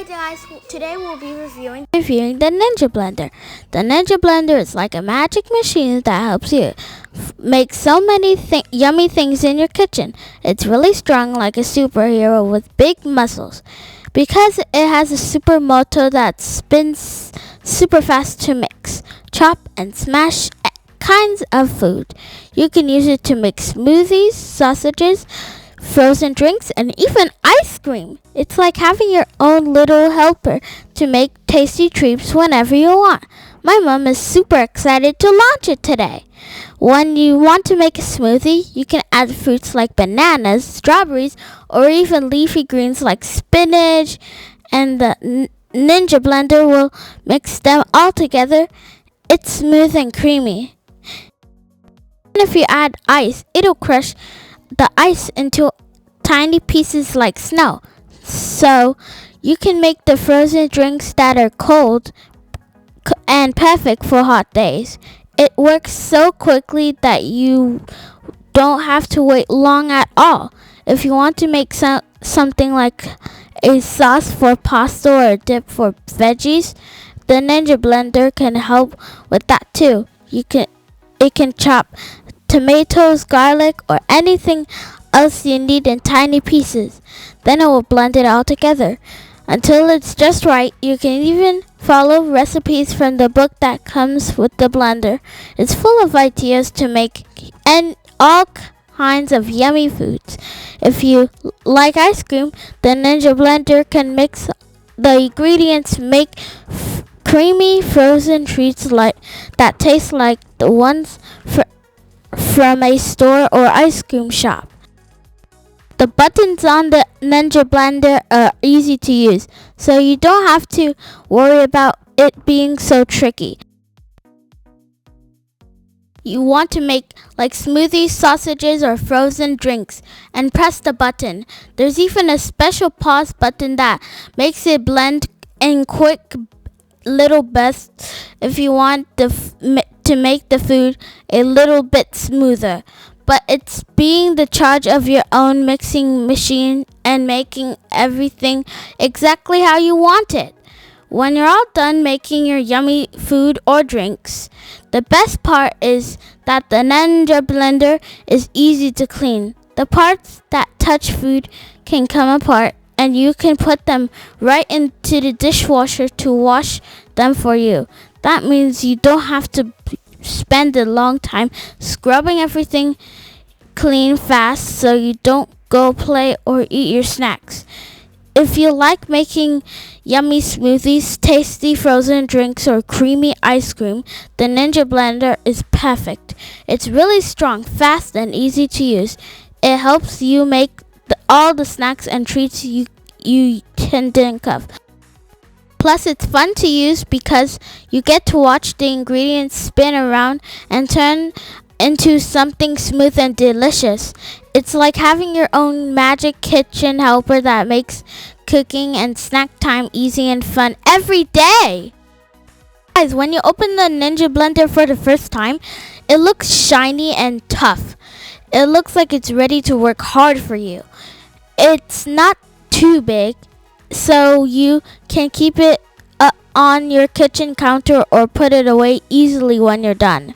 Hi guys, today we'll be reviewing the Ninja Blender. The Ninja Blender is like a magic machine that helps you make so many yummy things in your kitchen. It's really strong like a superhero with big muscles. Because it has a super motor that spins super fast to mix, chop and smash kinds of food. You can use it to make smoothies, sausages, frozen drinks, and even ice cream. It's like having your own little helper to make tasty treats whenever you want. My mom is super excited to launch it today. When you want to make a smoothie, you can add fruits like bananas, strawberries, or even leafy greens like spinach, and the Ninja Blender will mix them all together. It's smooth and creamy. And if you add ice, it'll crush the ice into tiny pieces like snow, so you can make the frozen drinks that are cold and perfect for hot days. It works so quickly that you don't have to wait long at all. If you want to make something like a sauce for pasta or a dip for veggies, the Ninja Blender can help with that too. It can chop tomatoes, garlic, or anything else you need in tiny pieces. Then it will blend it all together until it's just right. You can even follow recipes from the book that comes with the blender. It's full of ideas to make all kinds of yummy foods. If you like ice cream, the Ninja Blender can mix the ingredients, make creamy frozen treats that taste like the ones from a store or ice cream shop. The buttons on the Ninja Blender are easy to use, so you don't have to worry about it being so tricky. You want to make like smoothies, sausages, or frozen drinks, and press the button. There's even a special pause button that makes it blend in quick little bursts if you want to make the food a little bit smoother. But it's being the charge of your own mixing machine and making everything exactly how you want it. When you're all done making your yummy food or drinks, the best part is that the Ninja Blender is easy to clean. The parts that touch food can come apart, and you can put them right into the dishwasher to wash them for you. That means you don't have to spend a long time scrubbing everything clean fast so you don't go play or eat your snacks. If you like making yummy smoothies, tasty frozen drinks, or creamy ice cream, the Ninja Blender is perfect. It's really strong, fast, and easy to use. It helps you make all the snacks and treats you can think of. Plus, it's fun to use because you get to watch the ingredients spin around and turn into something smooth and delicious. It's like having your own magic kitchen helper that makes cooking and snack time easy and fun every day. Guys, when you open the Ninja Blender for the first time, it looks shiny and tough. It looks like it's ready to work hard for you. It's not too big, so you can keep it on your kitchen counter or put it away easily when you're done.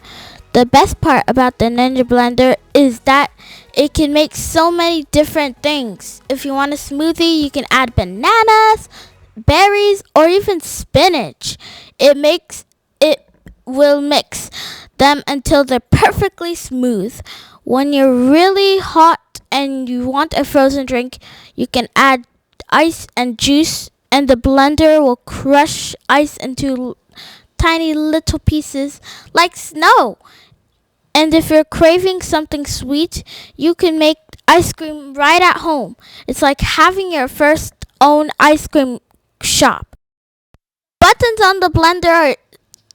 The best part about the Ninja Blender is that it can make so many different things. If you want a smoothie, you can add bananas, berries, or even spinach. It will mix them until they're perfectly smooth. When you're really hot and you want a frozen drink, you can add ice and juice, and the blender will crush ice into tiny little pieces like snow. And if you're craving something sweet, you can make ice cream right at home. It's like having your first own ice cream shop. Buttons on the blender are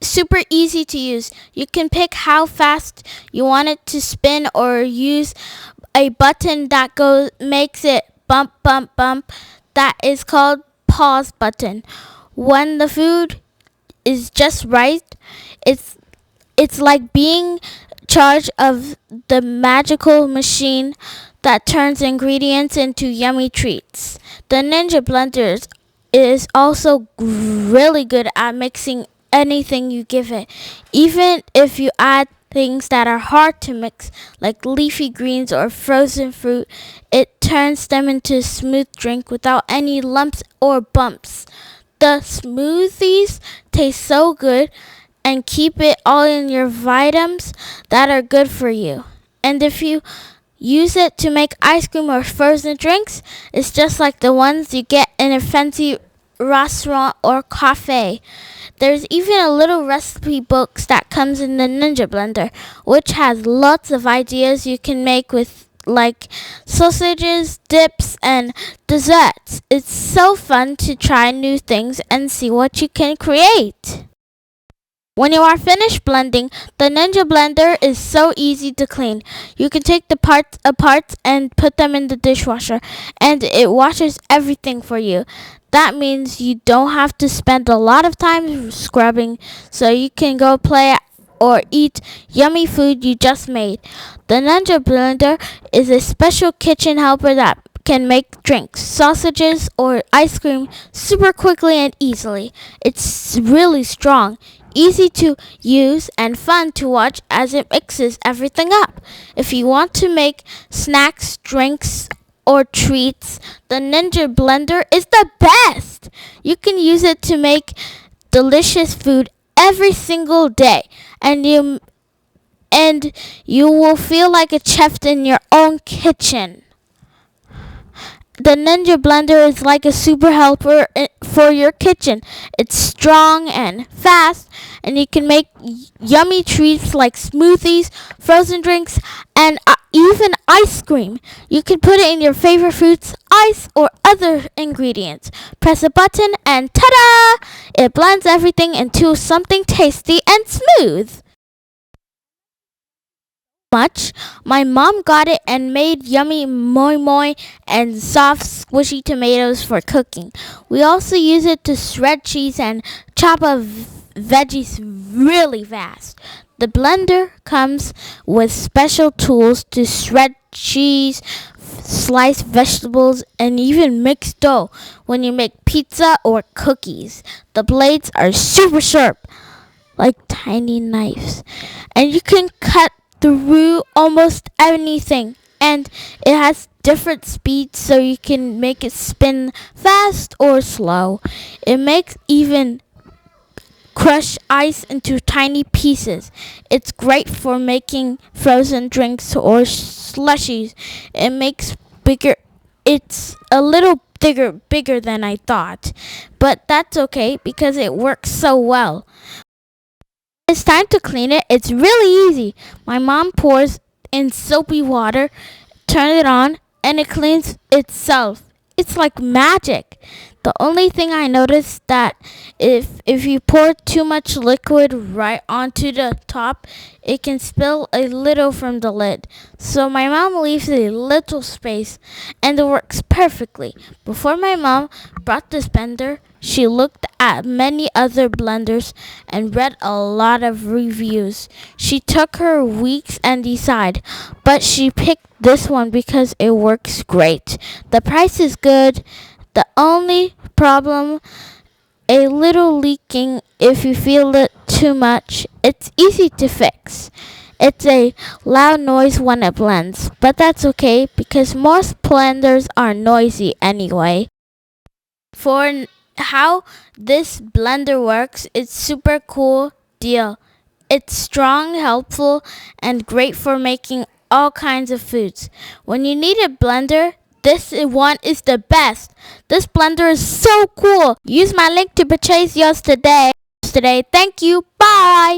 super easy to use. You can pick how fast you want it to spin or use a button that makes it bump, bump, bump. That is called pause button. When the food is just right, it's like being charge of the magical machine that turns ingredients into yummy treats. The Ninja Blender is is also really good at mixing anything you give it. Even if you add things that are hard to mix, like leafy greens or frozen fruit, it turns them into a smooth drink without any lumps or bumps. The smoothies taste so good and keep it all in your vitamins that are good for you. And if you use it to make ice cream or frozen drinks, it's just like the ones you get in a fancy restaurant or cafe. There's even a little recipe book that comes in the Ninja Blender, which has lots of ideas you can make with like sausages, dips, and desserts. It's so fun to try new things and see what you can create. When you are finished blending, the Ninja Blender is so easy to clean. You can take the parts apart and put them in the dishwasher, and it washes everything for you. That means you don't have to spend a lot of time scrubbing, so you can go play or eat yummy food you just made. The Ninja Blender is a special kitchen helper that can make drinks, sausages, or ice cream super quickly and easily. It's really strong, easy to use, and fun to watch as it mixes everything up. If you want to make snacks, drinks, or treats, the Ninja Blender is the best. You can use it to make delicious food every single day, and you will feel like a chef in your own kitchen. The Ninja Blender is like a super helper for your kitchen. It's strong and fast, and you can make yummy treats like smoothies, frozen drinks, and even ice cream. You can put it in your favorite fruits, ice, or other ingredients. Press a button and ta-da! It blends everything into something tasty and smooth. Much. My mom got it and made yummy moi moi and soft squishy tomatoes for cooking. We also use it to shred cheese and chop up veggies really fast. The blender comes with special tools to shred cheese, slice vegetables, and even mix dough when you make pizza or cookies. The blades are super sharp, like tiny knives, and you can cut through almost anything, and it has different speeds so you can make it spin fast or slow. It makes even crush ice into tiny pieces. It's great for making frozen drinks or slushies. It makes bigger It's a little bigger than I thought, but that's okay because it works so well. It's time to clean it. It's really easy. My mom pours in soapy water, turn it on, and it cleans itself. It's like magic. The only thing I noticed that if you pour too much liquid right onto the top, it can spill a little from the lid. So my mom leaves a little space, and it works perfectly. Before my mom brought this blender, she looked at many other blenders and read a lot of reviews. She took her weeks and decide, but she picked this one because it works great. The price is good. The only problem, a little leaking if you feel it too much. It's easy to fix. It's a loud noise when it blends, but that's okay because most blenders are noisy anyway. For how this blender works, it's super cool deal. It's strong, helpful, and great for making all kinds of foods. When you need a blender, this one is the best. This blender is so cool. Use my link to purchase yours today. Thank you. Bye.